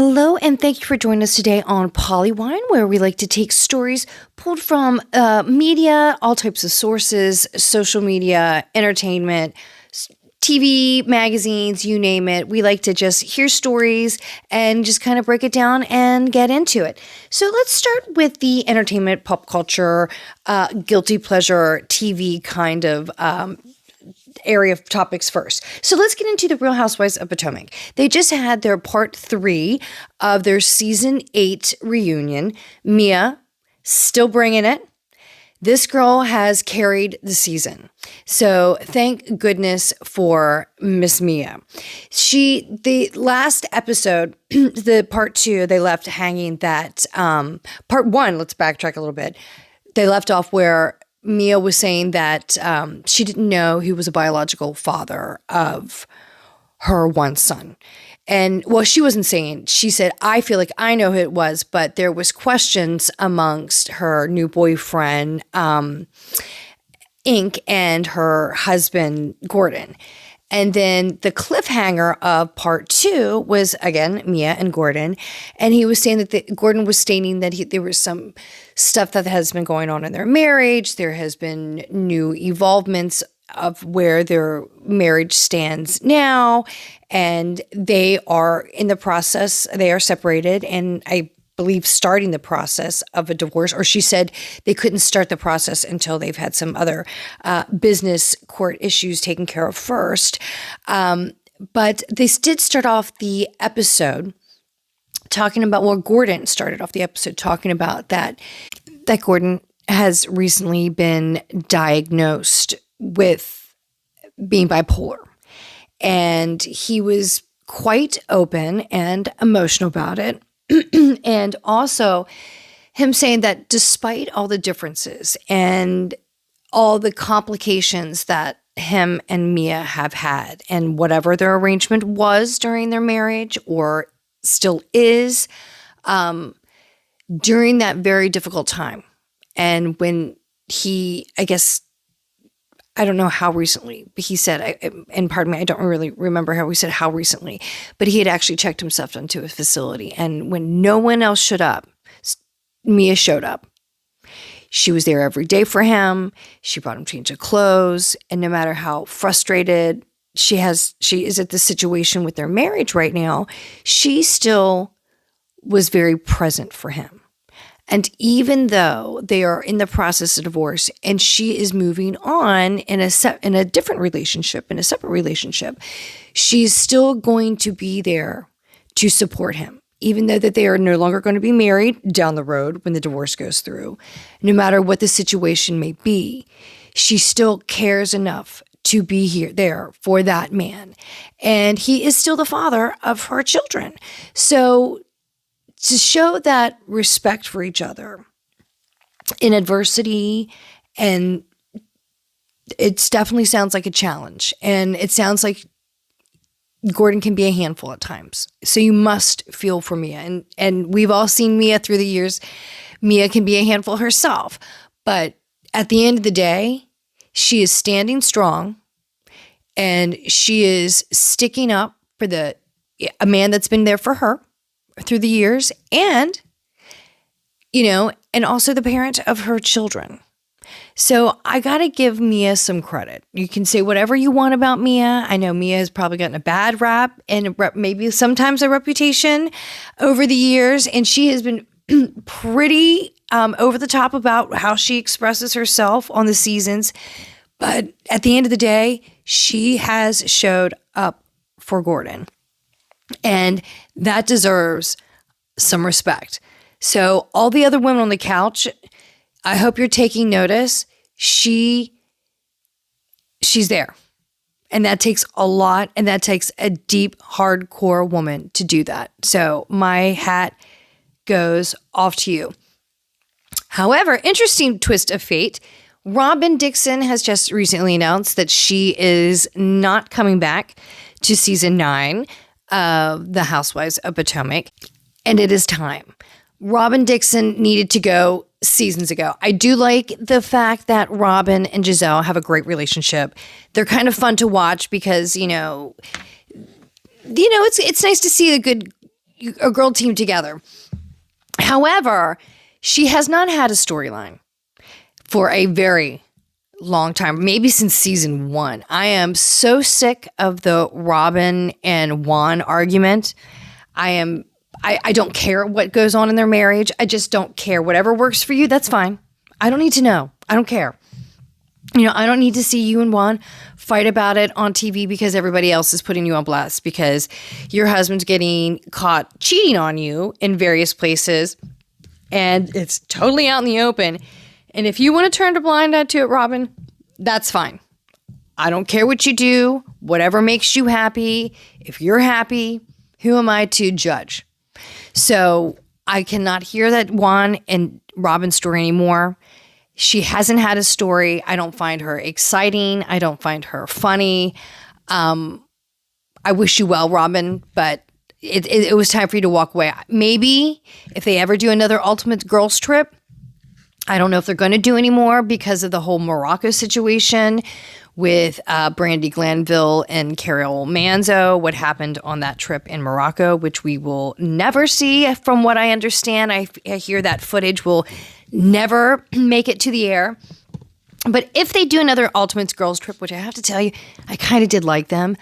Hello, and thank you for joining us today on Polywine, where we like to take stories pulled from media, all types of sources, social media, entertainment, TV, magazines, you name it. We like to just hear stories and just kind of break it down and get into it. So let's start with the entertainment, pop culture, guilty pleasure, TV kind of area of topics first. So let's get into the Real Housewives of Potomac. They just had their part 3 of their season 8 reunion. Mia, still bringing it. This girl has carried the season. So thank goodness for Miss Mia. The last episode, the part 2, they left hanging that, part 1, let's backtrack a little bit. They left off where Mia was saying that she didn't know he was a biological father of her one son. And, well, she wasn't saying, she said, I feel like I know who it was, but there was questions amongst her new boyfriend, Ink, and her husband, Gordon. And then the cliffhanger of part 2 was, again, Mia and Gordon. And he was saying that Gordon was stating that there was some stuff that has been going on in their marriage. There has been new evolvements of where their marriage stands now. And they are in the process, they are separated. And I believe starting the process of a divorce, or she said they couldn't start the process until they've had some other business court issues taken care of first. But they did start off the episode talking about, well, Gordon started off the episode talking about that Gordon has recently been diagnosed with being bipolar. And he was quite open and emotional about it. And also him saying that despite all the differences and all the complications that him and Mia have had, and whatever their arrangement was during their marriage or still is, during that very difficult time. And when he, I guess, I don't know how recently, but he said, and pardon me, I don't really remember how he said how recently, but he had actually checked himself into a facility. And when no one else showed up, Mia showed up. She was there every day for him. She brought him change of clothes. And no matter how frustrated she is at the situation with their marriage right now, she still was very present for him. And even though they are in the process of divorce and she is moving on in a different relationship, in a separate relationship, she's still going to be there to support him, even though that they are no longer going to be married down the road when the divorce goes through. No matter what the situation may be, she still cares enough to be there for that man. And he is still the father of her children. So to show that respect for each other in adversity, and it definitely sounds like a challenge, and it sounds like Gordon can be a handful at times. So you must feel for Mia, and we've all seen Mia through the years. Mia can be a handful herself, but at the end of the day, she is standing strong, and she is sticking up for a man that's been there for her through the years, and, and also the parent of her children. So I got to give Mia some credit. You can say whatever you want about Mia. I know Mia has probably gotten a bad rap and maybe sometimes a reputation over the years. And she has been pretty over the top about how she expresses herself on the seasons. But at the end of the day, she has showed up for Gordon. And that deserves some respect. So all the other women on the couch, I hope you're taking notice. She's there. And that takes a lot, and that takes a deep, hardcore woman to do that. So my hat goes off to you. However, interesting twist of fate, Robyn Dixon has just recently announced that she is not coming back to season 9 of The Housewives of Potomac, and it is time. Robyn Dixon needed to go seasons ago. I do like the fact that Robyn and Gizelle have a great relationship. They're kind of fun to watch because, it's nice to see a good a girl team together. However, she has not had a storyline for a very long time, maybe since season 1. I am so sick of the Robin and Juan argument. I don't care what goes on in their marriage. I just don't care. Whatever works for you, that's fine. I don't need to know. I don't care. I don't need to see you and Juan fight about it on TV because everybody else is putting you on blast because your husband's getting caught cheating on you in various places and it's totally out in the open. And if you want to turn a blind eye to it, Robin, that's fine. I don't care what you do, whatever makes you happy. If you're happy, who am I to judge? So I cannot hear that Juan and Robin story anymore. She hasn't had a story. I don't find her exciting. I don't find her funny. I wish you well, Robin, but it was time for you to walk away. Maybe if they ever do another Ultimate Girls Trip, I don't know if they're going to do anymore because of the whole Morocco situation with Brandi Glanville and Carol Manzo, what happened on that trip in Morocco, which we will never see from what I understand. I hear that footage will never make it to the air. But if they do another Ultimate Girls Trip, which I have to tell you, I kind of did like them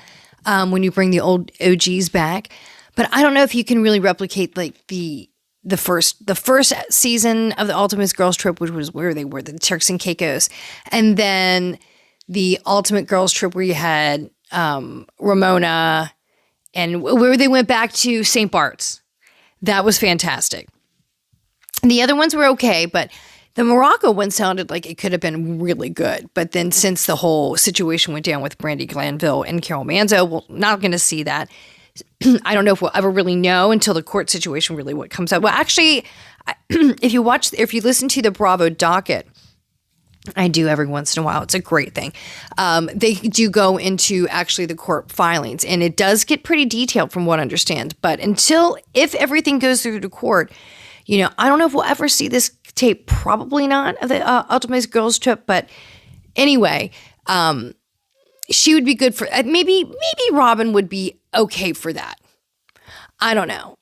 when you bring the old OGs back. But I don't know if you can really replicate like the first season of the Ultimate Girls Trip, which was where they were, the Turks and Caicos. And then the Ultimate Girls Trip where you had Ramona and where they went back to St. Bart's. That was fantastic. The other ones were okay, but the Morocco one sounded like it could have been really good. But then since the whole situation went down with Brandi Glanville and Carol Manzo, we're not going to see that. I don't know if we'll ever really know until the court situation really what comes out. Well, actually, if you listen to the Bravo docket, I do every once in a while. It's a great thing. They do go into actually the court filings, and it does get pretty detailed from what I understand. But if everything goes through the court, I don't know if we'll ever see this tape. Probably not of the Ultimate Girls Trip. But anyway, she would be good for maybe Robin would be okay for that. I don't know.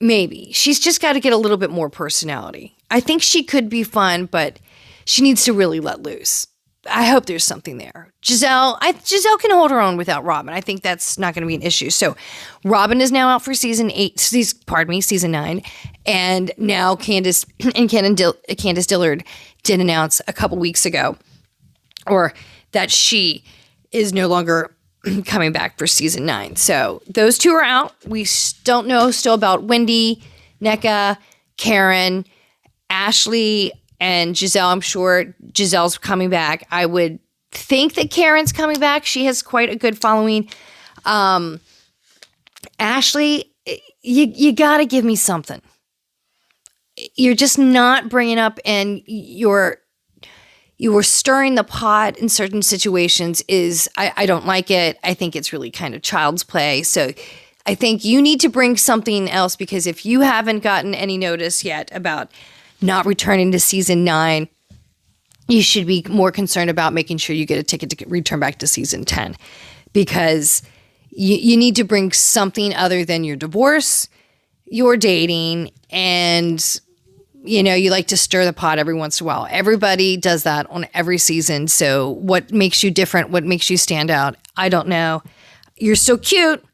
Maybe. She's just got to get a little bit more personality. I think she could be fun, but she needs to really let loose. I hope there's something there. Giselle can hold her own without Robin. I think that's not going to be an issue. So Robin is now out for season 9. And now Candace Dillard did announce a couple weeks ago that she is no longer coming back for season 9. So those two are out. We don't know still about Wendy, Nneka, Karen, Ashley, and Giselle. I'm sure Giselle's coming back. I would think that Karen's coming back. She has quite a good following. Ashley, you got to give me something. You're just not bringing up, and you were stirring the pot in certain situations. I don't like it. I think it's really kind of child's play. So I think you need to bring something else, because if you haven't gotten any notice yet about not returning to season 9, you should be more concerned about making sure you get a ticket to return back to season 10, because you need to bring something other than your divorce, your dating, and you like to stir the pot every once in a while. Everybody does that on every season. So what makes you different? What makes you stand out? I don't know. You're so cute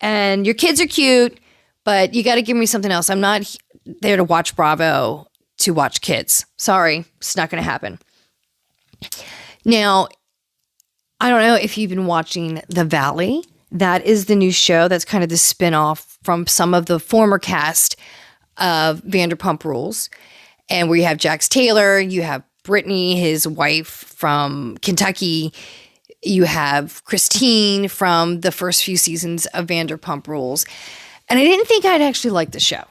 and your kids are cute, but you got to give me something else. I'm not there to watch Bravo to watch kids. Sorry, it's not going to happen. Now, I don't know if you've been watching The Valley. That is the new show. That's kind of the spinoff from some of the former cast of Vanderpump Rules, and where you have Jax Taylor, you have Brittany, his wife from Kentucky, you have Christine from the first few seasons of Vanderpump Rules. And I didn't think I'd actually like the show.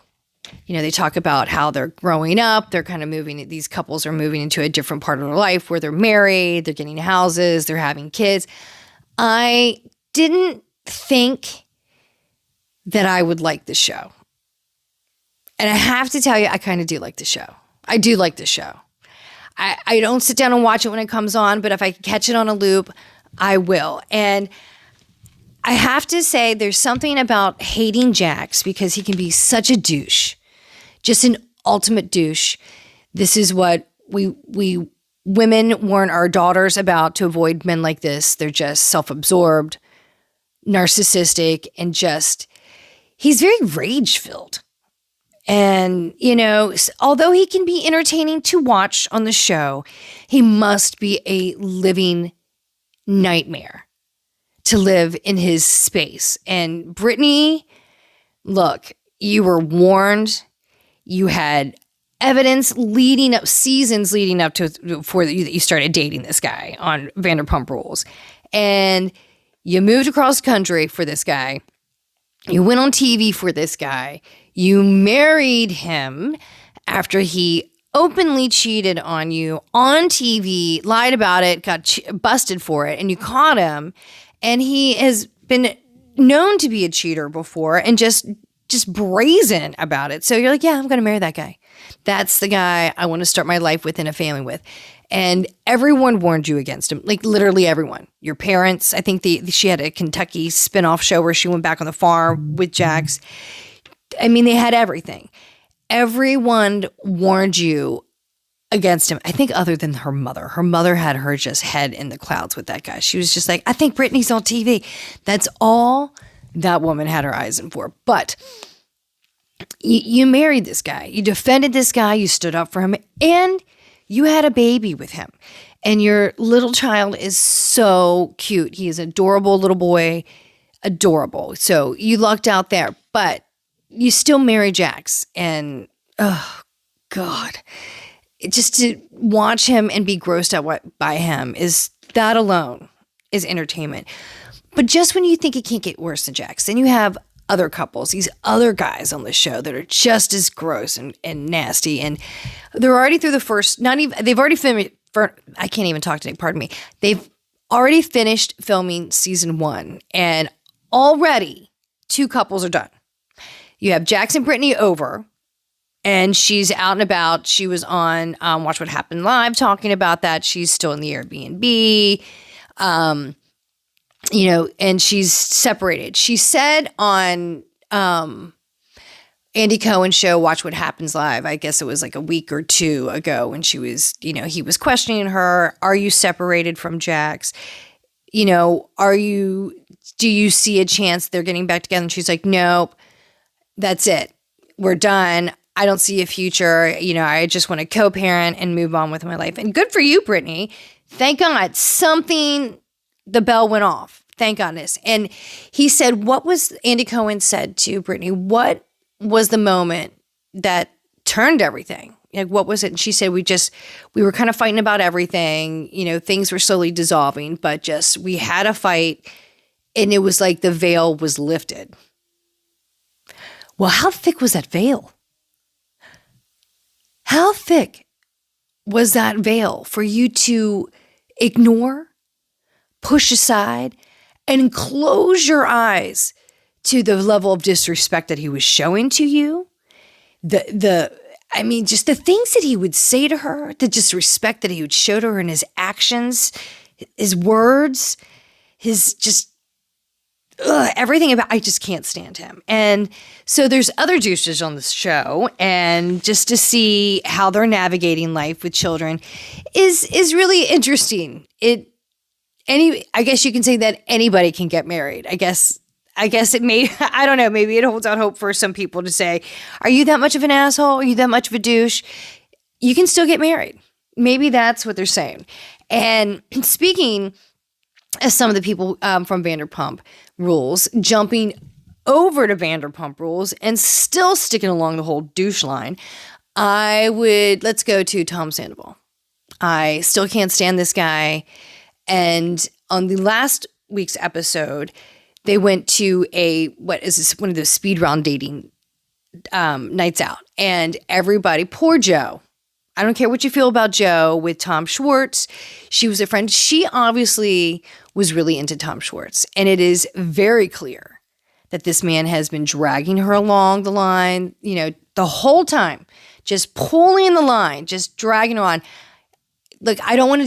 They talk about how they're growing up, they're kind of these couples are moving into a different part of their life where they're married, they're getting houses, they're having kids. I didn't think that I would like the show. And I have to tell you, I kind of do like the show. I do like the show. I don't sit down and watch it when it comes on, but if I can catch it on a loop, I will. And I have to say there's something about hating Jax because he can be such a douche, just an ultimate douche. This is what we women warn our daughters about to avoid men like this. They're just self-absorbed, narcissistic, and just, he's very rage-filled. And, although he can be entertaining to watch on the show, he must be a living nightmare to live in his space. And Brittany, look, you were warned. You had evidence seasons leading up to before you started dating this guy on Vanderpump Rules. And you moved across country for this guy. You went on TV for this guy. You married him after he openly cheated on you on TV, lied about it, got busted for it, and you caught him. And he has been known to be a cheater before and just brazen about it. So you're like, yeah, I'm going to marry that guy. That's the guy I want to start my life with and a family with. And everyone warned you against him, like literally everyone. Your parents, I think she had a Kentucky spinoff show where she went back on the farm with Jax. I mean, they had everything. Everyone warned you against him. I think other than her mother. Her mother had her just head in the clouds with that guy. She was just like, I think Brittany's on TV. That's all that woman had her eyes in for. But you married this guy. You defended this guy. You stood up for him. And you had a baby with him. And your little child is so cute. He is an adorable little boy. Adorable. So you lucked out there. But you still marry Jax. And, oh, God. Just to watch him and be grossed out by him that alone is entertainment. But just when you think it can't get worse than Jax, then you have other couples, these other guys on the show that are just as gross and nasty. And they're already through the first, they've already finished, I can't even talk today, pardon me. They've already finished filming season 1 and already 2 couples are done. You have Jax and Brittany over. And she's out and about. She was on Watch What Happened Live talking about that. She's still in the Airbnb, and she's separated. She said on Andy Cohen's show, Watch What Happens Live, I guess it was like a week or 2 ago when she was, he was questioning her. Are you separated from Jax? Do you see a chance they're getting back together? And she's like, nope, that's it. We're done. I don't see a future. I just want to co-parent and move on with my life. And good for you, Brittany. Thank God the bell went off. Thank goodness. And he said, Andy Cohen said to Brittany, what was the moment that turned everything? Like, what was it? And she said, we were kind of fighting about everything. Things were slowly dissolving, but we had a fight and it was like the veil was lifted. Well, how thick was that veil? How thick was that veil for you to ignore, push aside, and close your eyes to the level of disrespect that he was showing to you? Just the things that he would say to her, the disrespect that he would show to her in his actions, his words, his just everything about, I just can't stand him. And so there's other douches on this show, and just to see how they're navigating life with children is really interesting. I guess you can say that anybody can get married. I guess it may, I don't know, maybe it holds out hope for some people to say, are you that much of an asshole? Are you that much of a douche? You can still get married. Maybe that's what they're saying. And speaking as some of the people from Vanderpump Rules jumping over to Vanderpump Rules and still sticking along the whole douche line, let's go to Tom Sandoval. I still can't stand this guy. And on the last week's episode, they went to one of those speed round dating nights out. And everybody, poor Joe. I don't care what you feel about Joe with Tom Schwartz. She was a friend. She obviously was really into Tom Schwartz. And it is very clear that this man has been dragging her along the line, the whole time, just pulling the line, just dragging her on. Look, I don't want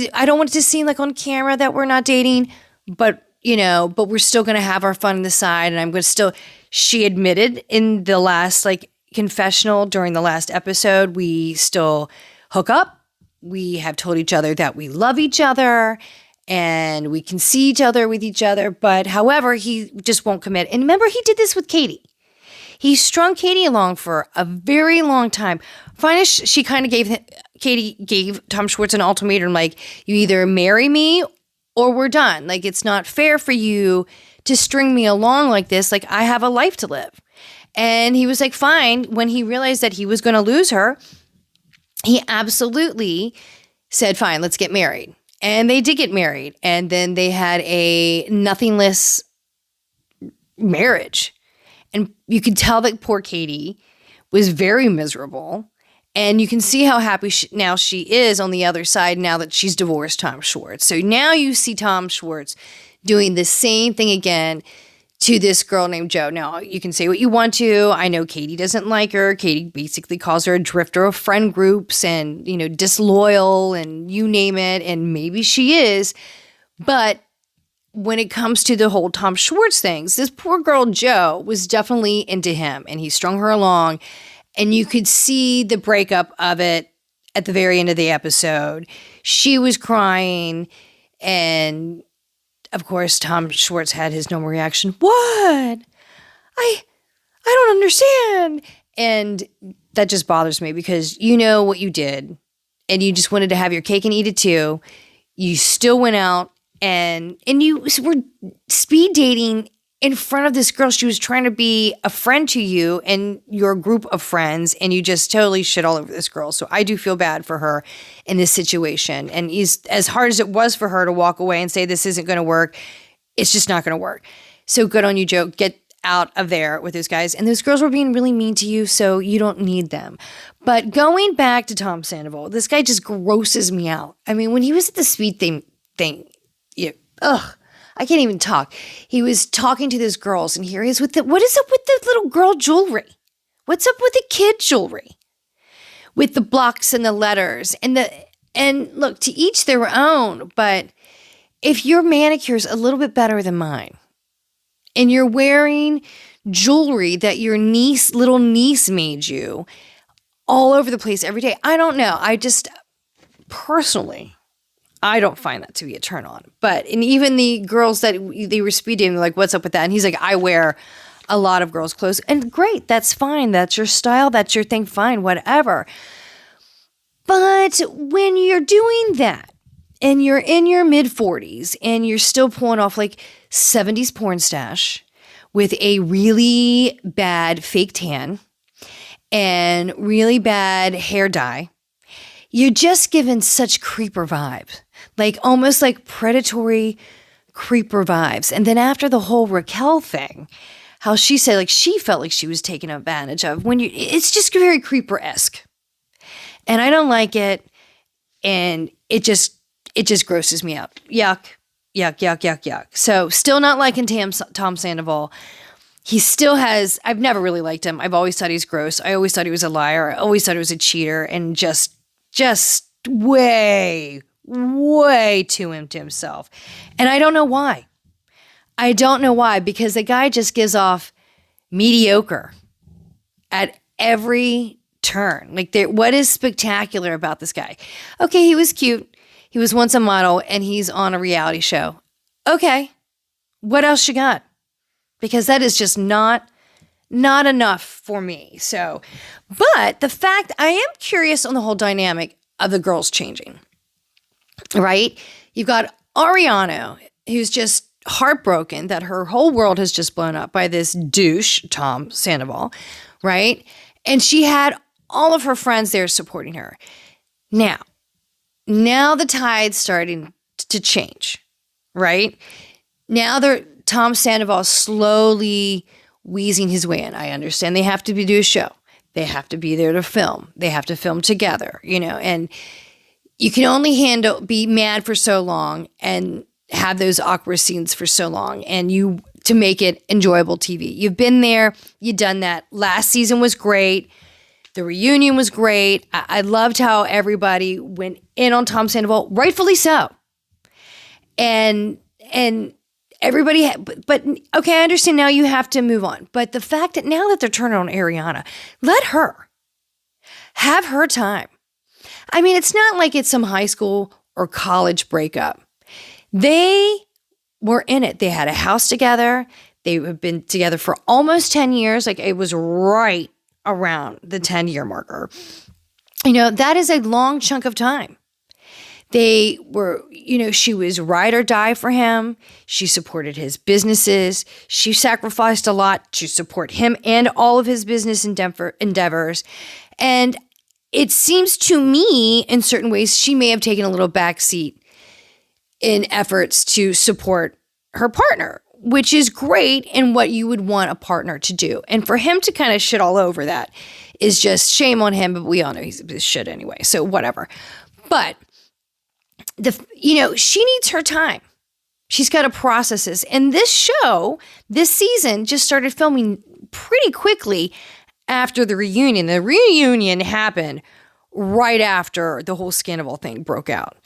it to seem like on camera that we're not dating, but but we're still going to have our fun on the side. And I'm going to still, she admitted in the last confessional during the last episode, we still hook up. We have told each other that we love each other and we can see each other with each other. But however, he just won't commit. And remember, he did this with Katie. He strung Katie along for a very long time. Finally, she kind of Katie gave Tom Schwartz an ultimatum, like, you either marry me or we're done. Like, it's not fair for you to string me along like this. Like, I have a life to live. And he was like, fine. When he realized that he was going to lose her, he absolutely said, fine, let's get married. And they did get married. And then they had a nothingless marriage. And you could tell that poor Katie was very miserable. And you can see how happy now she is on the other side now that she's divorced Tom Schwartz. So now you see Tom Schwartz doing the same thing again to this girl named Jo. Now, you can say what you want to. I know Katie doesn't like her. Katie basically calls her a drifter of friend groups and, disloyal and you name it. And maybe she is. But when it comes to the whole Tom Schwartz things, this poor girl Jo was definitely into him and he strung her along. And you could see the breakup of it at the very end of the episode. She was crying. And of course, Tom Schwartz had his normal reaction. What? I don't understand. And that just bothers me because you know what you did. And you just wanted to have your cake and eat it too. You still went out and you were speed dating in front of this girl. She was trying to be a friend to you and your group of friends, and you just totally shit all over this girl. So I do feel bad for her in this situation. And as hard as it was for her to walk away and say, this isn't going to work, it's just not going to work. So good on you, Jo. Get out of there with those guys. And those girls were being really mean to you, so you don't need them. But going back to Tom Sandoval, this guy just grosses me out. I mean, when he was at the speed thing, I can't even talk. He was talking to those girls, and here he is with what is up with the little girl jewelry? What's up with the kid jewelry? With the blocks and the letters and look, to each their own, but if your manicure's a little bit better than mine, and you're wearing jewelry that your little niece made you all over the place every day, I don't know. I just personally, I don't find that to be a turn on. And even the girls that they were speed dating, like, what's up with that? And he's like, I wear a lot of girls' clothes. And great, that's fine. That's your style. That's your thing. Fine, whatever. But when you're doing that and you're in your mid-40s and you're still pulling off like 70s porn stash with a really bad fake tan and really bad hair dye, you're just given such creeper vibes. Like almost like predatory creeper vibes. And then after the whole Raquel thing, how she said like she felt like she was taken advantage of it's just very creeper-esque. And I don't like it. And it just grosses me out. Yuck, yuck, yuck, yuck, yuck. So still not liking Tom Sandoval. He still has, I've never really liked him. I've always thought he's gross. I always thought he was a liar. I always thought he was a cheater and just way too into himself. And I don't know why. Because the guy just gives off mediocre at every turn. Like, what is spectacular about this guy? Okay, he was cute. He was once a model and he's on a reality show. Okay, what else you got? Because that is just not enough for me. So, but the fact, I am curious on the whole dynamic of the girls changing, right? You've got Ariana, who's just heartbroken that her whole world has just blown up by this douche, Tom Sandoval, right? And she had all of her friends there supporting her. Now the tide's starting to change, right? Now Tom Sandoval slowly wheezing his way in. I understand they have to do a show. They have to be there to film. They have to film together, and you can only be mad for so long and have those awkward scenes for so long and to make it enjoyable TV. You've been there, you've done that. Last season was great. The reunion was great. I loved how everybody went in on Tom Sandoval, rightfully so. And everybody, but okay, I understand now you have to move on. But the fact that now that they're turning on Ariana, let her have her time. I mean, it's not like it's some high school or college breakup. They were in it. They had a house together. They have been together for almost 10 years. Like it was right around the 10-year marker. That is a long chunk of time. They were, she was ride or die for him. She supported his businesses. She sacrificed a lot to support him and all of his business endeavors. And it seems to me, in certain ways, she may have taken a little backseat in efforts to support her partner, which is great and what you would want a partner to do. And for him to kind of shit all over that is just shame on him, but we all know he's a shit anyway, so whatever. But she needs her time. She's got to process this. And this show, this season, just started filming pretty quickly after the reunion. The reunion happened right after the whole Scandal thing broke out.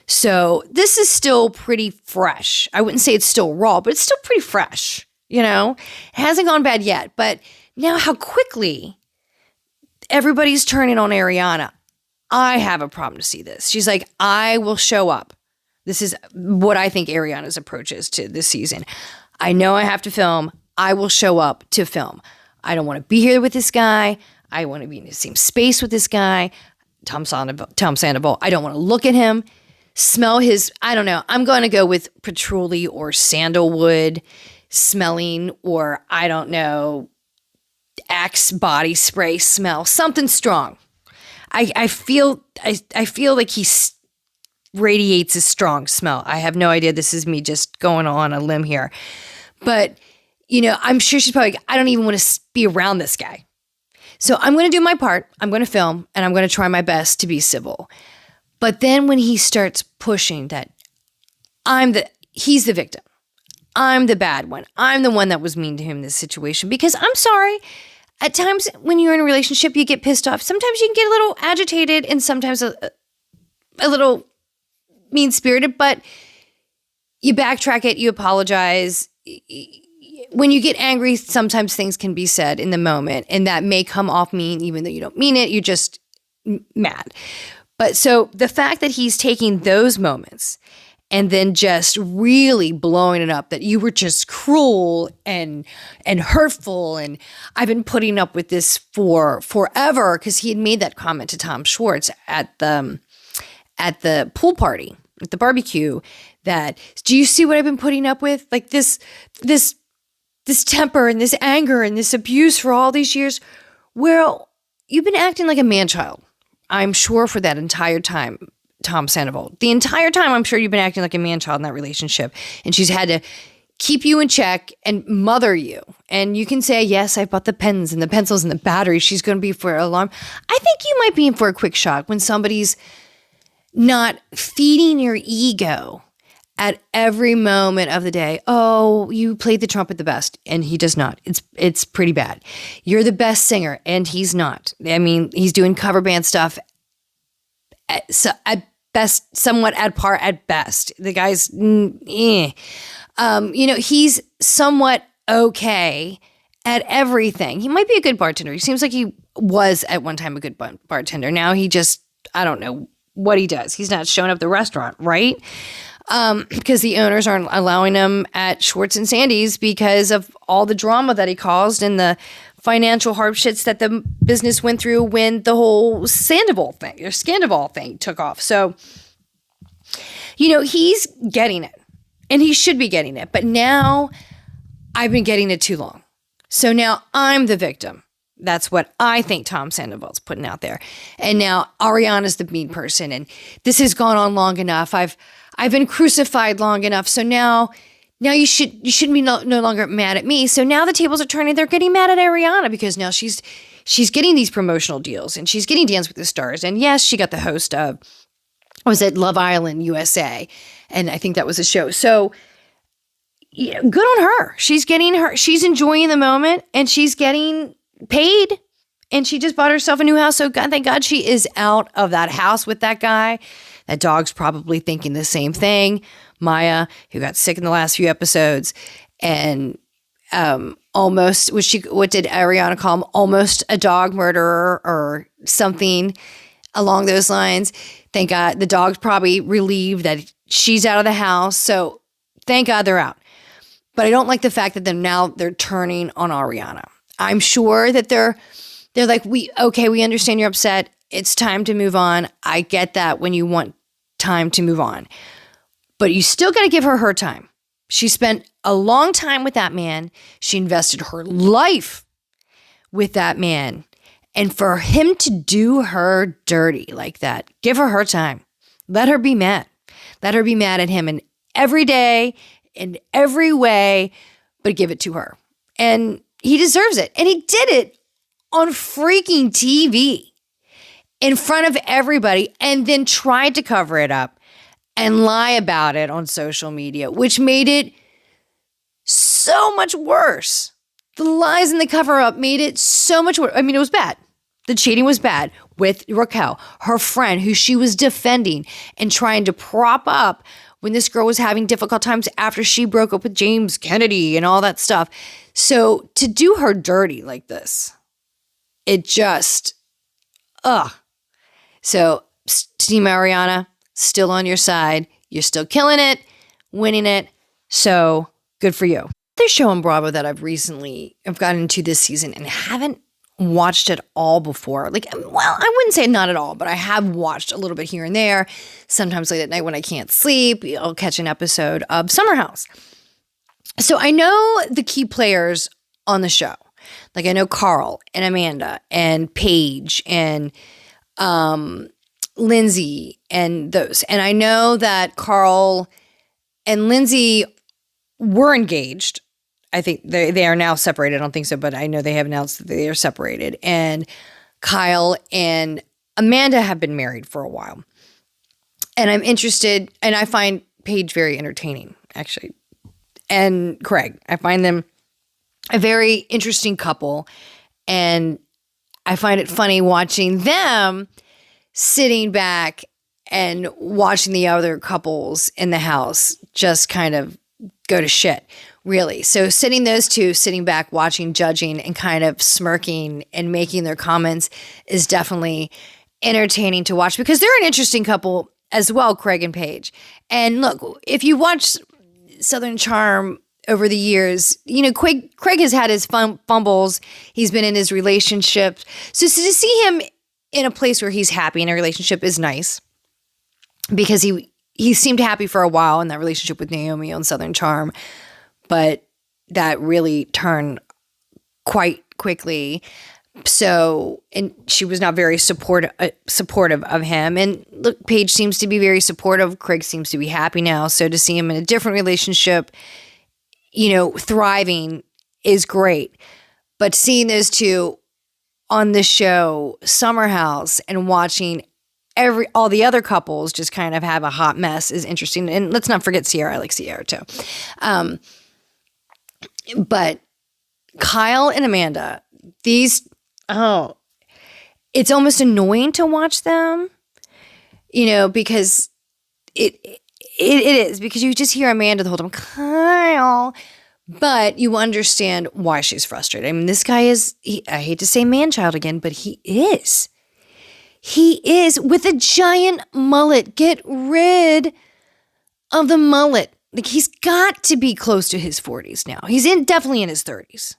So this is still pretty fresh. I wouldn't say it's still raw, but it's still pretty fresh. It hasn't gone bad yet. But now how quickly everybody's turning on Ariana. I have a problem to see this. She's like, I will show up. This is what I think Ariana's approach is to this season. I know I have to film. I will show up to film. I don't want to be here with this guy. I want to be in the same space with this guy, Tom Sandoval. I don't want to look at him, smell his, I don't know. I'm going to go with patchouli or sandalwood smelling, or I don't know, Axe body spray smell, something strong. I feel like he radiates a strong smell. I have no idea. This is me just going on a limb here. But, I'm sure she's probably, I don't even want to be around this guy. So I'm going to do my part. I'm going to film and I'm going to try my best to be civil. But then when he starts pushing that he's the victim. I'm the bad one. I'm the one that was mean to him in this situation, because I'm sorry. At times when you're in a relationship, you get pissed off. Sometimes you can get a little agitated and sometimes a little mean-spirited, but you backtrack it, you apologize. When you get angry, sometimes things can be said in the moment, and that may come off mean, even though you don't mean it, you're just mad. But so the fact that he's taking those moments and then just really blowing it up, that you were just cruel and hurtful, and I've been putting up with this for forever, because he had made that comment to Tom Schwartz at the pool party, at the barbecue, that, do you see what I've been putting up with? Like this temper and this anger and this abuse for all these years. Well, you've been acting like a man-child, I'm sure, for that entire time, Tom Sandoval. The entire time, I'm sure you've been acting like a man-child in that relationship. And she's had to keep you in check and mother you. And you can say, yes, I bought the pens and the pencils and the batteries. She's going to be for an alarm. I think you might be in for a quick shock when somebody's not feeding your ego at every moment of the day. Oh, you played the trumpet the best, and he does not. It's pretty bad. You're the best singer, and he's not. I mean, he's doing cover band stuff at best, somewhat at par at best. The guy's, he's somewhat okay at everything. He might be a good bartender. He seems like he was at one time a good bartender. Now he just, I don't know what he does. He's not showing up at the restaurant, right? Because the owners aren't allowing him at Schwartz and Sandy's because of all the drama that he caused and the financial hardships that the business went through when the whole Sandoval thing took off. So, he's getting it, and he should be getting it. But now I've been getting it too long. So now I'm the victim. That's what I think Tom Sandoval's putting out there. And now Ariana's the mean person, and this has gone on long enough. I've been crucified long enough. So now you shouldn't be no longer mad at me. So now the tables are turning. They're getting mad at Ariana because now she's getting these promotional deals, and she's getting Dance with the Stars. And yes, she got the host of, was it Love Island USA? And I think that was a show. So good on her. She's enjoying the moment, and she's getting paid, and she just bought herself a new house. So God, thank God she is out of that house with that guy. That dog's probably thinking the same thing. Maya, who got sick in the last few episodes, and almost, what did Ariana call him? Almost a dog murderer or something along those lines. Thank God the dog's probably relieved that she's out of the house. So thank God they're out. But I don't like the fact that they're turning on Ariana. I'm sure that they're like, we understand you're upset. It's time to move on. I get that when you want time to move on. But you still got to give her time. She spent a long time with that man. She invested her life with that man. And for him to do her dirty like that, give her time. Let her be mad. Let her be mad at him in every day, in every way, but give it to her. And he deserves it. And he did it on freaking TV in front of everybody and then tried to cover it up and lie about it on social media, which made it so much worse. The lies and the cover-up made it so much worse. I mean, it was bad. The cheating was bad with Raquel, her friend, who she was defending and trying to prop up when this girl was having difficult times after she broke up with James Kennedy and all that stuff. So to do her dirty like this, it just, So Team Ariana, still on your side. You're still killing it, winning it. So good for you. There's a show on Bravo that I've gotten into this season and haven't watched it all before. Like, well, I wouldn't say not at all, but I have watched a little bit here and there. Sometimes late at night when I can't sleep, I'll catch an episode of Summer House. So I know the key players on the show. Like I know Carl and Amanda and Paige and Lindsay and those. And I know that Carl and Lindsay were engaged. I think they are now separated. I don't think so, but I know they have announced that they are separated. And Kyle and Amanda have been married for a while. And I'm interested, and I find Paige very entertaining, actually. And Craig, I find them a very interesting couple. And I find it funny watching them sitting back and watching the other couples in the house just kind of go to shit, really. So sitting back, watching, judging, and kind of smirking and making their comments is definitely entertaining to watch because they're an interesting couple as well, Craig and Paige. And look, if you watch Southern Charm over the years, Craig has had his fumbles. He's been in his relationship. So to see him in a place where he's happy in a relationship is nice because he seemed happy for a while in that relationship with Naomi on Southern Charm, but that really turned quite quickly. So, and she was not very supportive of him. And look, Paige seems to be very supportive. Craig seems to be happy now. So to see him in a different relationship, thriving is great. But seeing those two on the show, Summer House, and watching all the other couples just kind of have a hot mess is interesting. And let's not forget Sierra. I like Sierra too. But Kyle and Amanda, it's almost annoying to watch them, because it is, because you just hear Amanda the whole time, Kyle, but you understand why she's frustrated. I mean, this guy I hate to say man-child again, but he is. He is with a giant mullet. Get rid of the mullet. Like, he's got to be close to his 40s now. He's definitely in his 30s.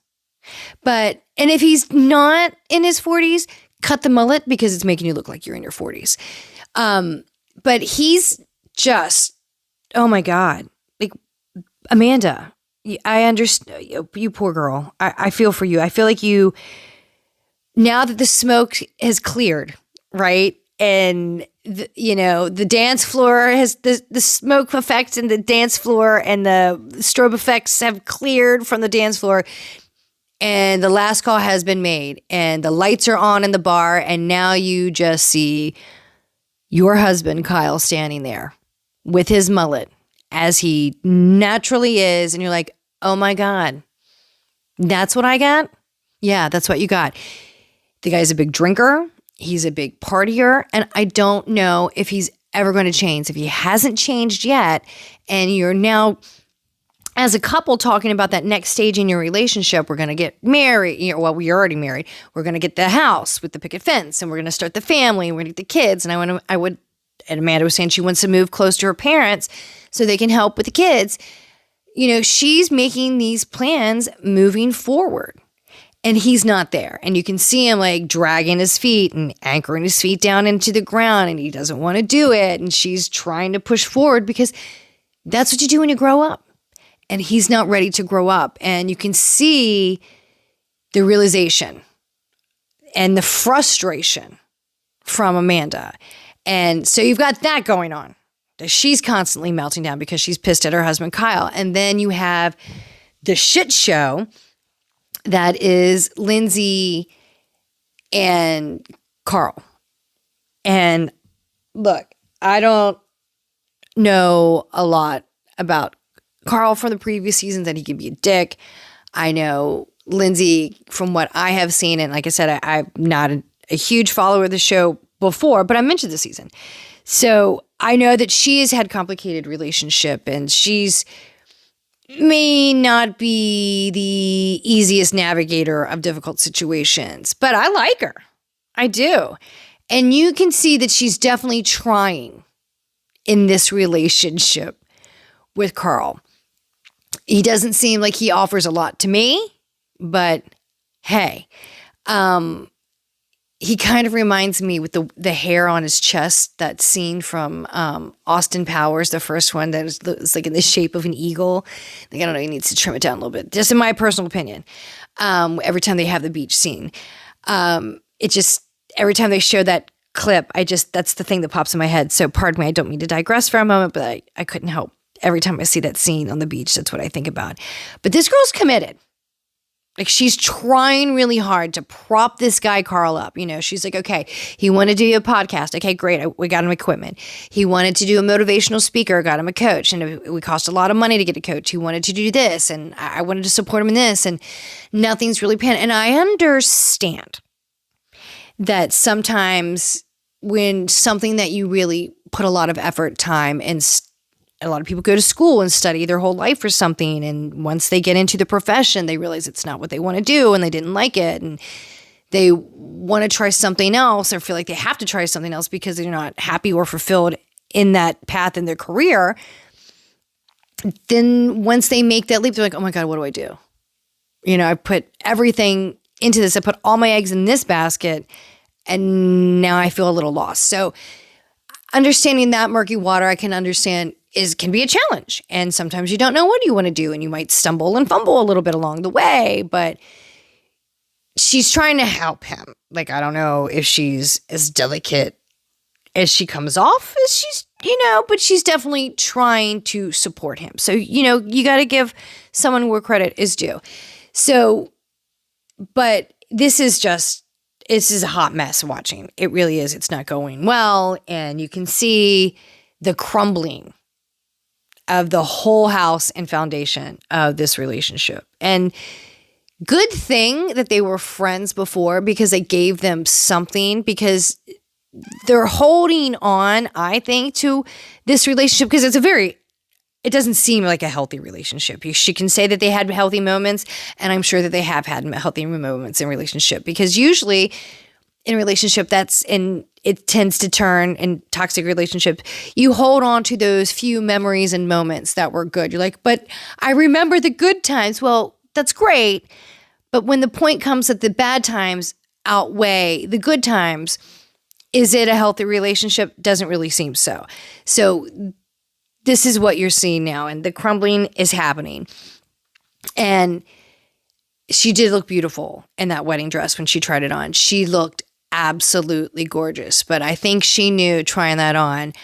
And if he's not in his 40s, cut the mullet because it's making you look like you're in your 40s. But he's just, oh my God. Like, Amanda, I understand. You poor girl. I feel for you. I feel like now that the smoke has cleared, right? And the dance floor has the smoke effects and the dance floor and the strobe effects have cleared from the dance floor. And the last call has been made and the lights are on in the bar. And now you just see your husband, Kyle, standing there with his mullet as he naturally is. And you're like, oh my God, that's what I got? Yeah, that's what you got. The guy's a big drinker. He's a big partier. And I don't know if he's ever going to change, if he hasn't changed yet, and you're now as a couple talking about that next stage in your relationship, we're going to get married. Well, we're already married. We're going to get the house with the picket fence, and we're going to start the family, and we're going to get the kids. And and Amanda was saying she wants to move close to her parents so they can help with the kids. She's making these plans moving forward, and he's not there. And you can see him like dragging his feet and anchoring his feet down into the ground, and he doesn't want to do it. And she's trying to push forward because that's what you do when you grow up. And he's not ready to grow up. And you can see the realization and the frustration from Amanda. And so you've got that going on. She's constantly melting down because she's pissed at her husband, Kyle. And then you have the shit show that is Lindsay and Carl. And look, I don't know a lot about Carl from the previous seasons, that he can be a dick. I know Lindsay from what I have seen, and like I said, I'm not a huge follower of the show before, but I mentioned this season. So I know that she has had complicated relationship, and she's may not be the easiest navigator of difficult situations, but I like her. I do. And you can see that she's definitely trying in this relationship with Carl. He doesn't seem like he offers a lot to me, but hey, he kind of reminds me with the hair on his chest, that scene from Austin Powers, the first one, that is like in the shape of an eagle. Like, I don't know, he needs to trim it down a little bit, just in my personal opinion. Every time they have the beach scene, it just, every time they show that clip, that's the thing that pops in my head. So pardon me, I don't mean to digress for a moment, but I couldn't help. Every time I see that scene on the beach, that's what I think about. But this girl's committed. Like, she's trying really hard to prop this guy Carl up. She's like, okay, he wanted to do a podcast. Okay, great. We got him equipment. He wanted to do a motivational speaker, got him a coach. And it would cost a lot of money to get a coach. He wanted to do this, and I wanted to support him in this, and nothing's really panning. And I understand that sometimes when something that you really put a lot of effort, time, and a lot of people go to school and study their whole life for something, and once they get into the profession, they realize it's not what they want to do, and they didn't like it, and they want to try something else, or feel like they have to try something else because they're not happy or fulfilled in that path in their career. Then once they make that leap, they're like, oh my God, what do I do? I put everything into this. I put all my eggs in this basket, and now I feel a little lost. So understanding that murky water, I can understand can be a challenge. And sometimes you don't know what you want to do, and you might stumble and fumble a little bit along the way, but she's trying to help him. Like, I don't know if she's as delicate as she comes off as she's, but she's definitely trying to support him. So, you got to give someone where credit is due. So, but this is a hot mess watching. It really is. It's not going well. And you can see the crumbling of the whole house and foundation of this relationship. And good thing that they were friends before, because it gave them something, because they're holding on, I think, to this relationship, because it doesn't seem like a healthy relationship. She can say that they had healthy moments, and I'm sure that they have had healthy moments in relationship, because usually in a relationship it tends to turn in toxic relationship. You hold on to those few memories and moments that were good. You're like, but I remember the good times. Well, that's great. But when the point comes that the bad times outweigh the good times, is it a healthy relationship? Doesn't really seem so. So this is what you're seeing now, and the crumbling is happening. And she did look beautiful in that wedding dress when she tried it on. She looked absolutely gorgeous. But I think she knew, trying that on,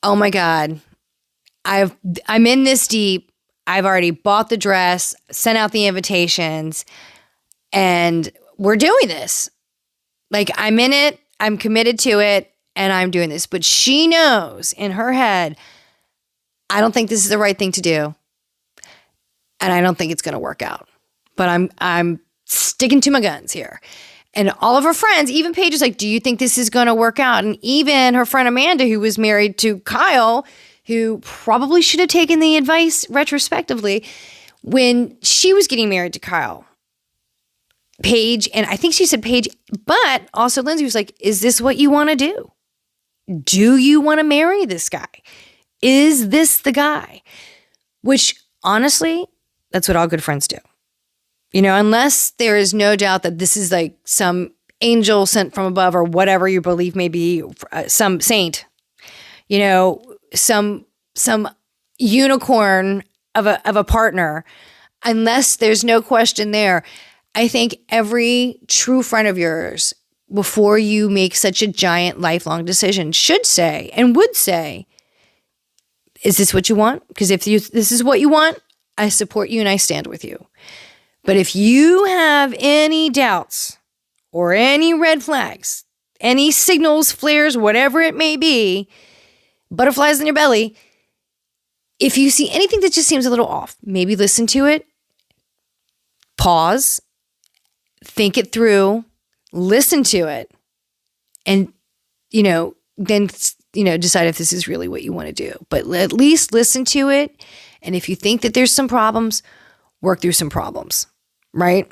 oh my God, I'm in this deep. I've already bought the dress, sent out the invitations, and we're doing this. Like, I'm in it, I'm committed to it, and I'm doing this. But she knows in her head, I don't think this is the right thing to do, and I don't think it's going to work out. But I'm sticking to my guns here. And all of her friends, even Paige is like, do you think this is going to work out? And even her friend Amanda, who was married to Kyle, who probably should have taken the advice retrospectively, when she was getting married to Kyle, Paige, and I think she said Paige, but also Lindsay was like, is this what you want to do? Do you want to marry this guy? Is this the guy? Which honestly, that's what all good friends do. Unless there is no doubt that this is like some angel sent from above or whatever your belief may be, some saint, some unicorn of a partner, unless there's no question there. I think every true friend of yours, before you make such a giant lifelong decision, should say and would say, is this what you want? Because if this is what you want, I support you and I stand with you. But if you have any doubts or any red flags, any signals, flares, whatever it may be, butterflies in your belly, if you see anything that just seems a little off, maybe listen to it, pause, think it through, listen to it, and, then, decide if this is really what you want to do. But at least listen to it. And if you think that there's some problems, work through some problems, right?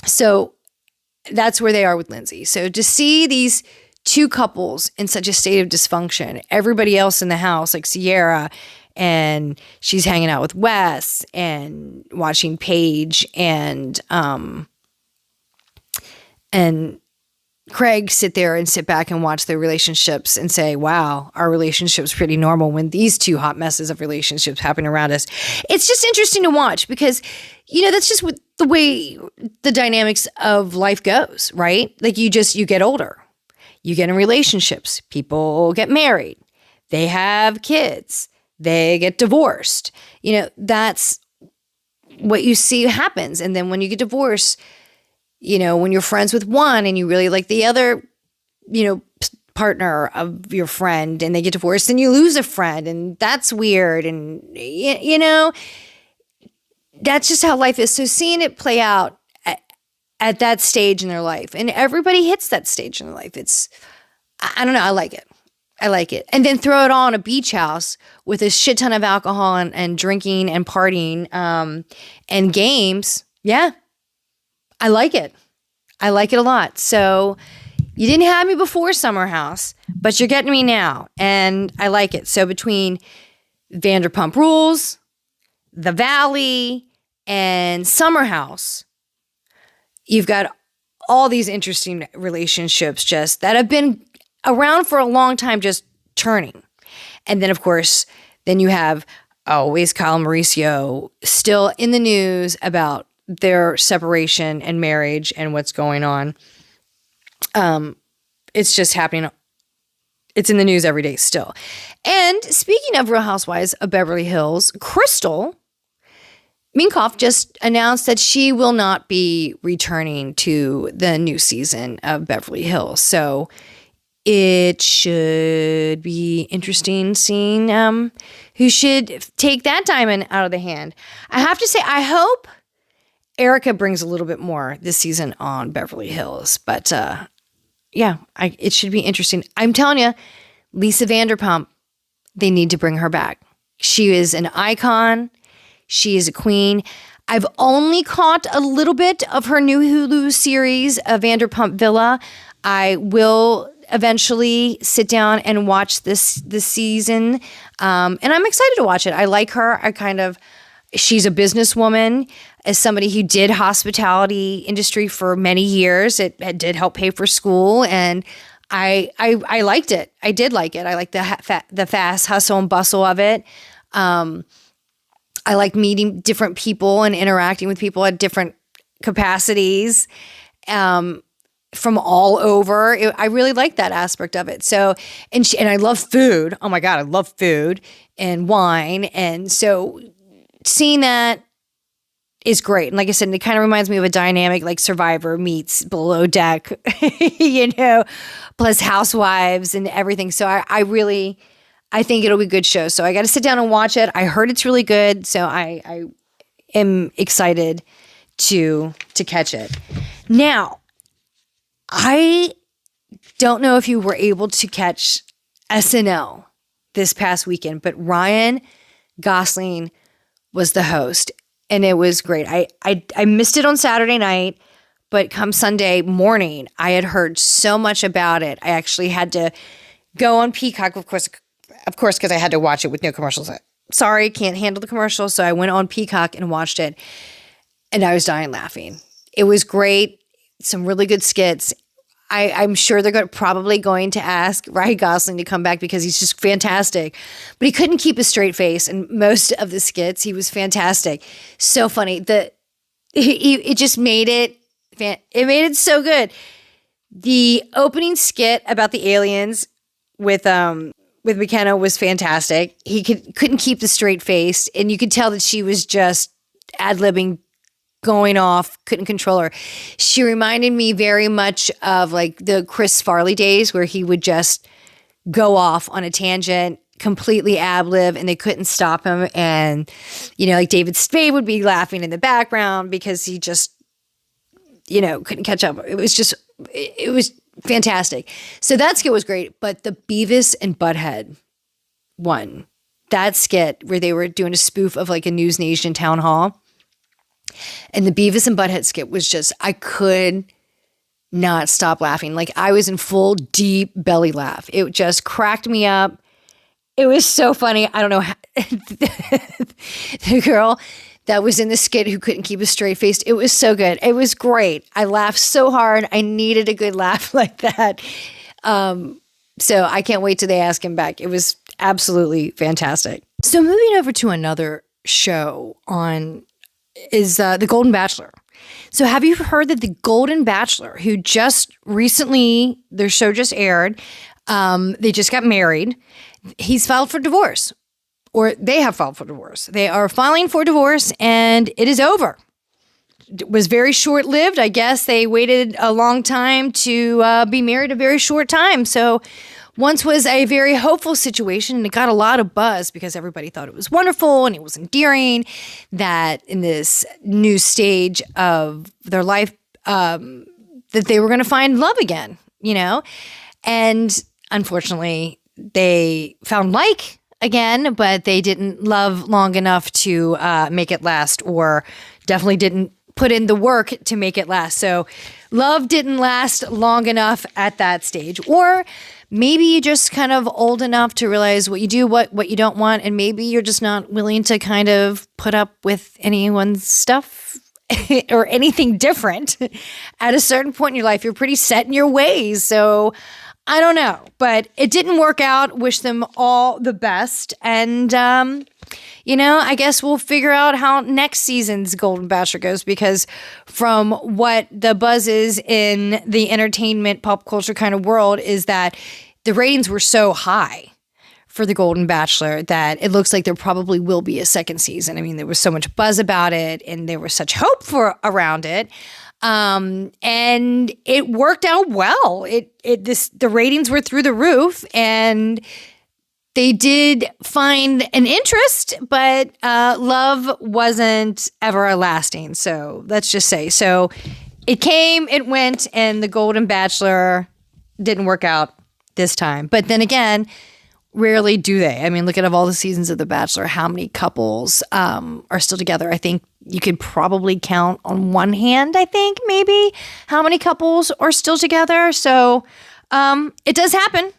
So that's where they are with Lindsay. So to see these two couples in such a state of dysfunction, everybody else in the house, like Sierra, and she's hanging out with Wes and watching Paige and Craig sit back and watch their relationships and say, wow, our relationship's pretty normal when these two hot messes of relationships happen around us. It's just interesting to watch because, that's just the way the dynamics of life goes, right? Like you get older, you get in relationships, people get married, they have kids, they get divorced. That's what you see happens. And then when you get divorced, when you're friends with one and you really like the other, partner of your friend and they get divorced and you lose a friend and that's weird. And, that's just how life is. So seeing it play out at that stage in their life, and everybody hits that stage in their life. I don't know. I like it. And then throw it all in a beach house with a shit ton of alcohol and drinking and partying and games. Yeah. I like it. I like it a lot. So you didn't have me before Summer House, but you're getting me now. And I like it. So between Vanderpump Rules, The Valley, and Summer House, you've got all these interesting relationships just that have been around for a long time, just turning. And then, of course, you have always Kyle and Mauricio still in the news about their separation and marriage and what's going on. It's just happening. It's in the news every day still. And speaking of Real Housewives of Beverly Hills, Crystal Minkoff just announced that she will not be returning to the new season of Beverly Hills. So it should be interesting seeing who should take that diamond out of the hand. I have to say, I hope Erica brings a little bit more this season on Beverly Hills. But it should be interesting. I'm telling you, Lisa Vanderpump, they need to bring her back. She is an icon. She is a queen. I've only caught a little bit of her new Hulu series, Vanderpump Villa. I will eventually sit down and watch this season. And I'm excited to watch it. I like her. She's a businesswoman. As somebody who did hospitality industry for many years, it did help pay for school. And I liked it. I did like it. I like the fast hustle and bustle of it. I like meeting different people and interacting with people at different capacities from all over. I really like that aspect of it. So, and I love food. Oh my God, I love food and wine. And so seeing that is great. And like I said, it kind of reminds me of a dynamic like Survivor meets Below Deck, plus Housewives and everything. So I think it'll be a good show. So I got to sit down and watch it. I heard it's really good. So I am excited to catch it. Now, I don't know if you were able to catch SNL this past weekend, but Ryan Gosling was the host, and it was great. I missed it on Saturday night, but come Sunday morning, I had heard so much about it. I actually had to go on Peacock, of course, because I had to watch it with no commercials. Sorry, can't handle the commercials, so I went on Peacock and watched it, and I was dying laughing. It was great, some really good skits. I'm sure they're probably going to ask Ryan Gosling to come back because he's just fantastic. But he couldn't keep a straight face in most of the skits. He was fantastic. So funny. It just made it so good. The opening skit about the aliens with McKenna was fantastic. He couldn't keep the straight face, and you could tell that she was just ad-libbing, going off, couldn't control her. She reminded me very much of like the Chris Farley days where he would just go off on a tangent, completely ad-lib, and they couldn't stop him. And, like David Spade would be laughing in the background because he just, couldn't catch up. It was fantastic. So that skit was great. But the Beavis and Butthead one, that skit where they were doing a spoof of like a News Nation town hall, and the Beavis and Butthead skit was just, I could not stop laughing. Like I was in full deep belly laugh. It just cracked me up. It was so funny. I don't know how, the girl that was in the skit who couldn't keep a straight face. It was so good. It was great. I laughed so hard. I needed a good laugh like that. So I can't wait till they ask him back. It was absolutely fantastic. So moving over to another show is The Golden Bachelor. So have you heard that The Golden Bachelor, who just recently, their show just aired, they just got married, he's filed for divorce, or they have filed for divorce. They are filing for divorce, and it is over. It was very short-lived. I guess they waited a long time to be married a very short time. So once was a very hopeful situation, and it got a lot of buzz because everybody thought it was wonderful and it was endearing that in this new stage of their life, that they were going to find love again, And unfortunately, they found again, but they didn't love long enough to make it last, or definitely didn't put in the work to make it last. So love didn't last long enough at that stage, or maybe you're just kind of old enough to realize what you do, what you don't want, and maybe you're just not willing to kind of put up with anyone's stuff or anything different. At a certain point in your life, you're pretty set in your ways. So I don't know, but it didn't work out. Wish them all the best. And, I guess we'll figure out how next season's Golden Bachelor goes, because from what the buzz is in the entertainment pop culture kind of world is that the ratings were so high for the Golden Bachelor that it looks like there probably will be a second season. I mean, there was so much buzz about it and there was such hope around it. And it worked out well. The ratings were through the roof, and they did find an interest, but love wasn't everlasting. So let's just say, so it came, it went, and the Golden Bachelor didn't work out this time. But then again, rarely do they. I mean, look at all the seasons of The Bachelor, how many couples are still together. I think you could probably count on one hand, maybe, how many couples are still together. So it does happen.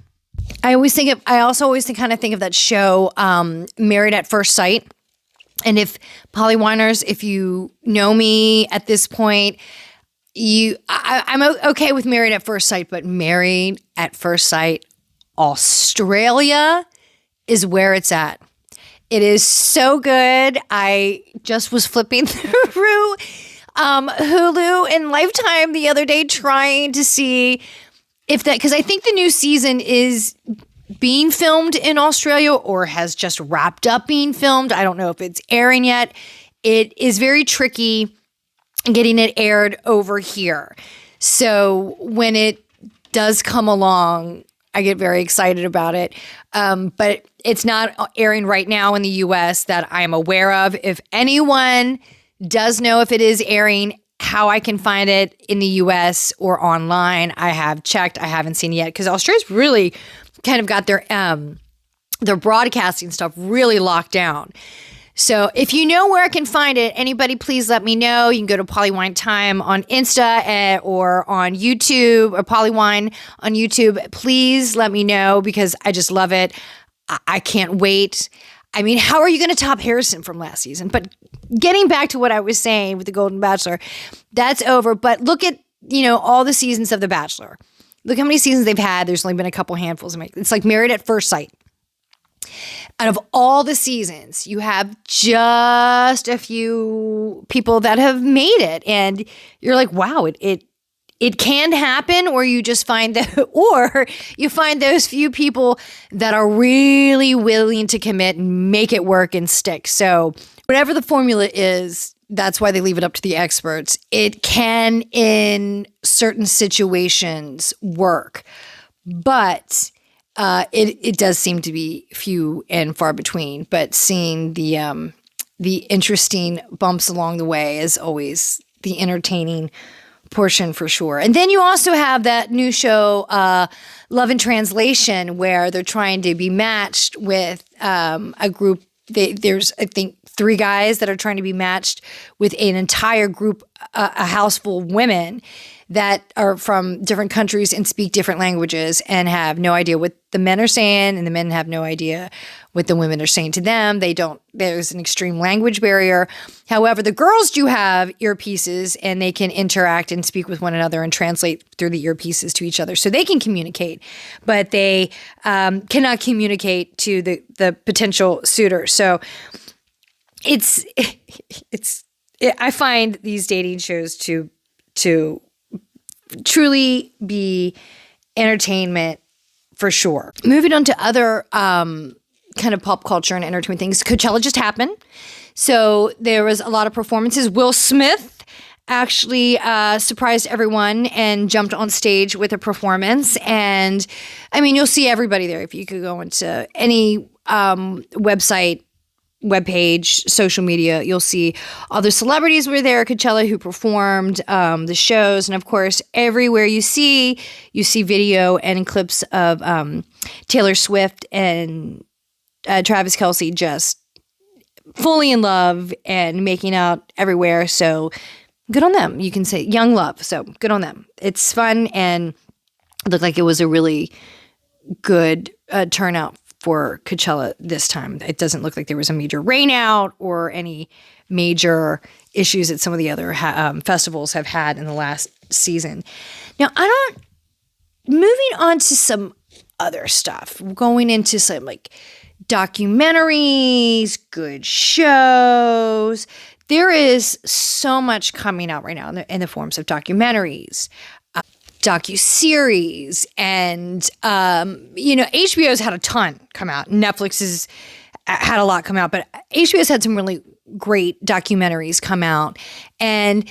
I also always think of that show, Married at First Sight. And if Polly Weiners, if you know me at this point, I'm okay with Married at First Sight, but Married at First Sight Australia is where it's at. It is so good. I just was flipping through Hulu and Lifetime the other day trying to see if that, because I think the new season is being filmed in Australia or has just wrapped up being filmed. I don't know if it's airing yet. It is very tricky getting it aired over here. So when it does come along, I get very excited about it. But it's not airing right now in the US that I'm aware of. If anyone does know if it is airing, how I can find it in the US or online. I have checked. I haven't seen it yet because Australia's really kind of got their broadcasting stuff really locked down. So if you know where I can find it, anybody, please let me know. You can go to Polywine Time on Insta or on YouTube, or Polywine on YouTube. Please let me know because I just love it. I can't wait. I mean, how are you going to top Harrison from last season? But getting back to what I was saying with the Golden Bachelor, that's over. But look at, all the seasons of The Bachelor. Look how many seasons they've had. There's only been a couple handfuls. It's like Married at First Sight. Out of all the seasons, you have just a few people that have made it. And you're like, wow, it can happen, or you just find or you find those few people that are really willing to commit and make it work and stick. So whatever the formula is, that's why they leave it up to the experts. It can, in certain situations, work, but it does seem to be few and far between. But seeing the interesting bumps along the way is always the entertaining portion for sure. And then you also have that new show, Love in Translation, where they're trying to be matched with a group. There's, I think, 3 guys that are trying to be matched with an entire group, a house full of women that are from different countries and speak different languages and have no idea what the men are saying, and the men have no idea what the women are saying to them. There's an extreme language barrier. However, the girls do have earpieces and they can interact and speak with one another and translate through the earpieces to each other. So they can communicate, but they cannot communicate to the potential suitor. So I find these dating shows to truly be entertainment for sure. Moving on to other kind of pop culture and entertainment things. Coachella just happened. So there was a lot of performances. Will Smith actually surprised everyone and jumped on stage with a performance. And I mean, you'll see everybody there. If you could go into any website, webpage, social media, you'll see all the celebrities were there at Coachella who performed the shows. And of course, everywhere you see video and clips of Taylor Swift and Travis Kelce just fully in love and making out everywhere. So good on them. You can say young love. So good on them. It's fun, and it looked like it was a really good turnout for Coachella this time. It doesn't look like there was a major rainout or any major issues that some of the other festivals have had in the last season. Now, moving on to some other stuff, going into some like documentaries, good shows. There is so much coming out right now in the forms of documentaries, docuseries, and HBO's had a ton come out. Netflix has had a lot come out, but HBO's had some really great documentaries come out. And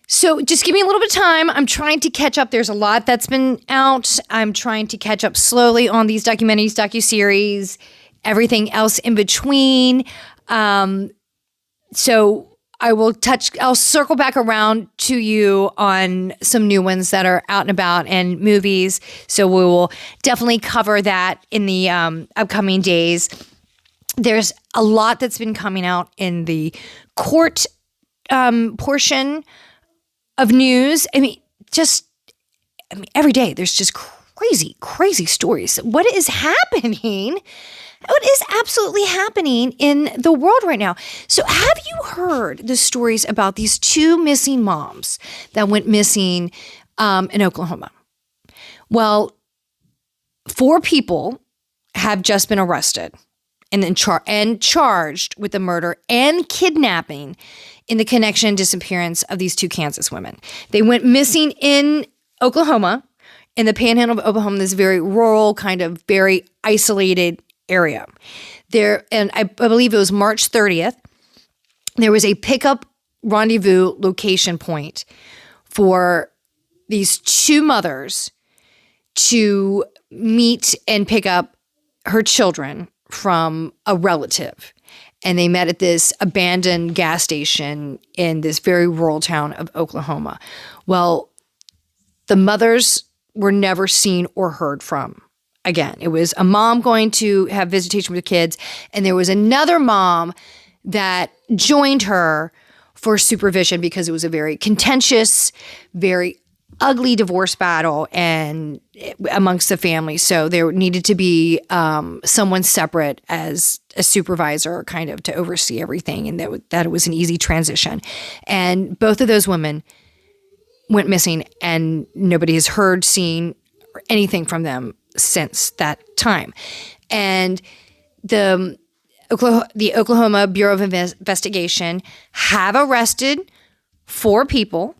so just give me a little bit of time. I'm trying to catch up. There's a lot that's been out. I'm trying to catch up slowly on these documentaries, docuseries, everything else in between. So I'll circle back around to you on some new ones that are out and about, and movies. So we will definitely cover that in the upcoming days. There's a lot that's been coming out in the court portion of news. Every day there's just crazy stories. What is happening? What is absolutely happening in the world right now? So have you heard the stories about these 2 missing moms that went missing in Oklahoma? Well, 4 people have just been arrested and charged with the murder and kidnapping in the connection and disappearance of these 2 Kansas women. They went missing in Oklahoma, in the panhandle of Oklahoma, this very rural, kind of very isolated area there. And I believe it was March 30th. There was a pickup rendezvous location point for these 2 mothers to meet and pick up her children from a relative. and they met at this abandoned gas station in this very rural town of Oklahoma. Well, the mothers were never seen or heard from again. It was a mom going to have visitation with the kids, and there was another mom that joined her for supervision because it was a very contentious, very ugly divorce battle and amongst the family. So there needed to be someone separate as a supervisor kind of to oversee everything, and that it was an easy transition. And both of those women went missing, and nobody has heard, seen, or anything from them since that time. And the Oklahoma Bureau of Investigation have arrested 4 people,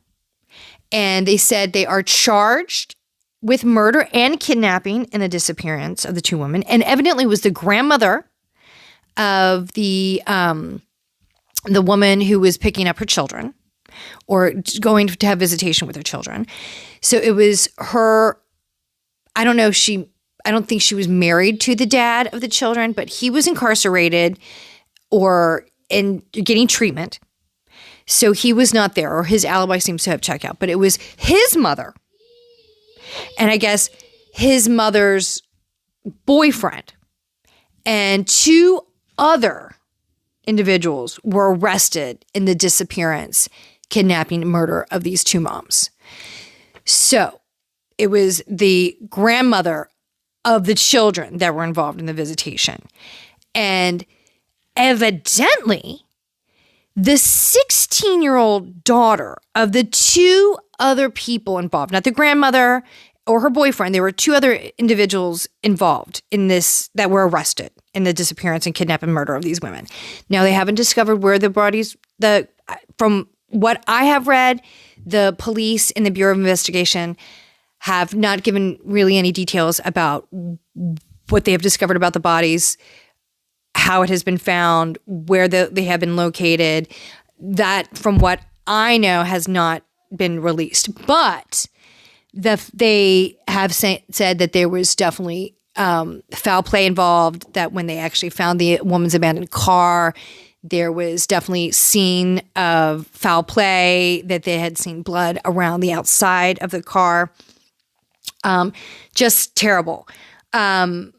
and they said they are charged with murder and kidnapping in the disappearance of the 2 women, and evidently was the grandmother of the woman who was picking up her children or going to have visitation with her children. So it was her. I don't think she was married to the dad of the children, but he was incarcerated or getting treatment. So he was not there, or his alibi seems to have checked out. But it was his mother, and I guess his mother's boyfriend, and 2 other individuals were arrested in the disappearance, kidnapping, and murder of these 2 moms. So it was the grandmother of the children that were involved in the visitation. And evidently, the 16-year-old daughter of the 2 other people involved, not the grandmother or her boyfriend, there were 2 other individuals involved in this that were arrested in the disappearance and kidnap and murder of these women. Now, they haven't discovered where the bodies, from what I have read, the police in the Bureau of Investigation have not given really any details about what they have discovered about the bodies, how it has been found, where they have been located. That, from what I know, has not been released. But they have said that there was definitely foul play involved, that when they actually found the woman's abandoned car, there was definitely scene of foul play, that they had seen blood around the outside of the car. Just terrible. But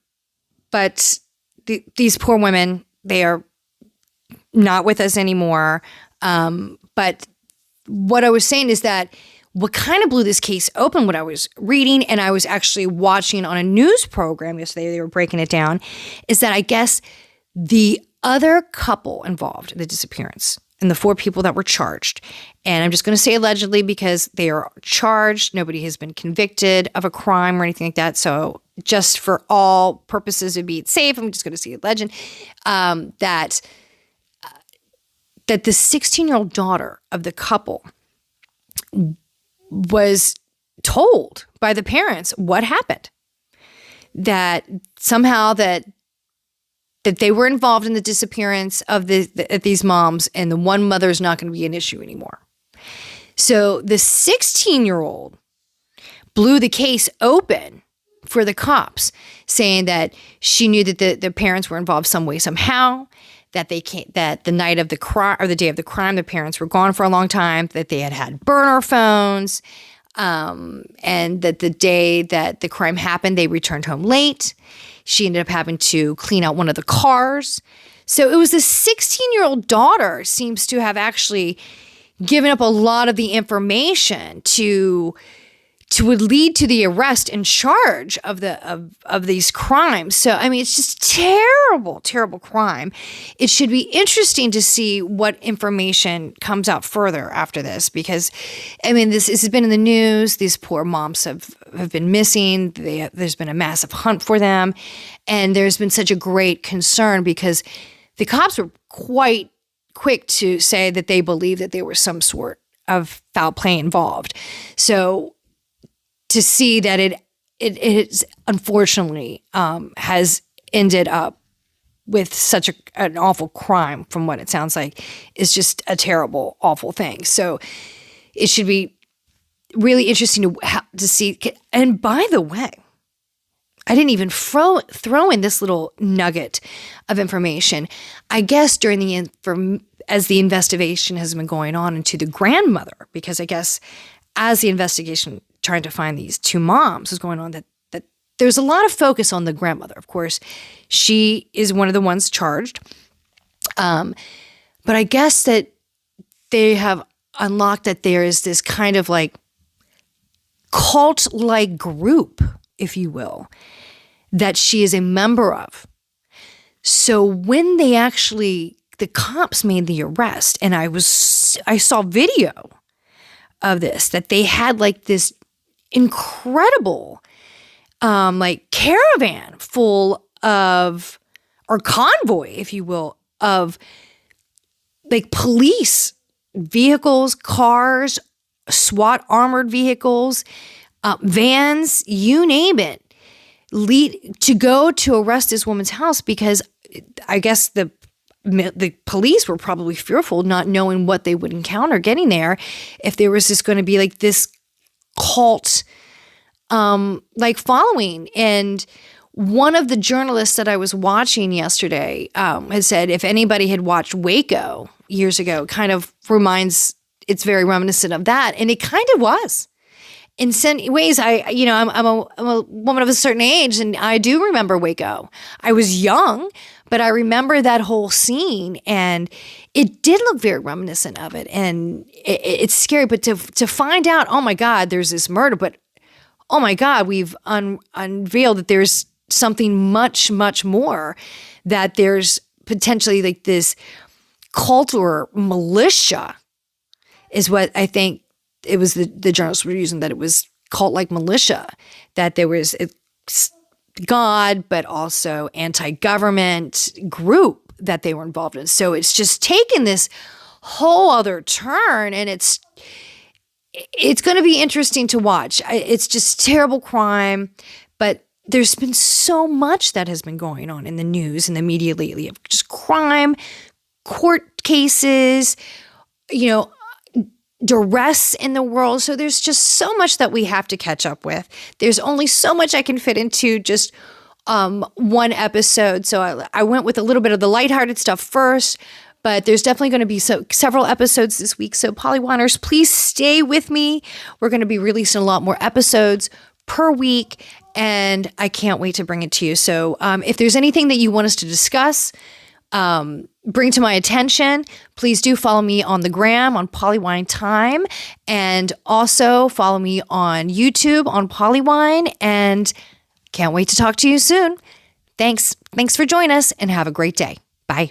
these poor women, they are not with us anymore. But what I was saying is that what kind of blew this case open, what I was reading, and I was actually watching on a news program yesterday, they were breaking it down, is that I guess the other couple involved in the disappearance and the 4 people that were charged, and I'm just going to say allegedly because they are charged, nobody has been convicted of a crime or anything like that, so just for all purposes of being safe, I'm just going to say alleged, that the 16-year-old daughter of the couple was told by the parents what happened, that somehow that they were involved in the disappearance of these moms, and the one mother is not going to be an issue anymore. So the 16-year-old blew the case open for the cops, saying that she knew that the parents were involved some way, somehow, that that the night of the crime or the day of the crime, the parents were gone for a long time, that they had burner phones, and that the day that the crime happened, they returned home late. She ended up having to clean out one of the cars. So it was the 16-year-old daughter seems to have actually given up a lot of the information to lead to the arrest and charge of these crimes. So, I mean, it's just terrible, terrible crime. It should be interesting to see what information comes out further after this, because, I mean, this has been in the news. These poor moms have been missing. There's been a massive hunt for them. And there's been such a great concern because the cops were quite quick to say that they believe that there was some sort of foul play involved. So, to see that it is unfortunately has ended up with such an awful crime, from what it sounds like, is just a terrible, awful thing. So it should be really interesting to see. And by the way, I didn't even throw in this little nugget of information. I guess as the investigation has been going on into the grandmother, because I guess as the investigation trying to find these two moms was going on, that there's a lot of focus on the grandmother. Of course, she is one of the ones charged. But I guess that they have unlocked that there is this kind of like cult-like group, if you will, that she is a member of. So when the cops made the arrest, and I saw video of this, that they had like this incredible like caravan full of, or convoy, if you will, of like police vehicles, cars, SWAT armored vehicles, vans, you name it, to go to arrest this woman's house, because I guess the police were probably fearful, not knowing what they would encounter getting there, if there was just going to be like this cult like following. And one of the journalists that I was watching yesterday had said if anybody had watched Waco years ago, it's very reminiscent of that. And it kind of was. In some ways, I'm a woman of a certain age, and I do remember Waco. I was young, but I remember that whole scene, and it did look very reminiscent of it. And it's scary, but to find out, oh my God, there's this murder, but oh my God, we've unveiled that there's something much, much more, that there's potentially like this cult or militia is what I think it was the journalists were using, that it was cult-like militia, that there was God, but also anti-government group that they were involved in. So it's just taken this whole other turn, and it's going to be interesting to watch. It's just terrible crime, but there's been so much that has been going on in the news and the media lately of just crime, court cases, duress in the world. So there's just so much that we have to catch up with. There's only so much I can fit into just one episode. So I went with a little bit of the lighthearted stuff first, but there's definitely going to be several episodes this week. So Polywiners, please stay with me. We're going to be releasing a lot more episodes per week, and I can't wait to bring it to you. So if there's anything that you want us to discuss, bring to my attention, please do follow me on the gram on Polywine Time, and also follow me on YouTube on Polywine, and can't wait to talk to you soon. Thanks for joining us, and have a great day. Bye.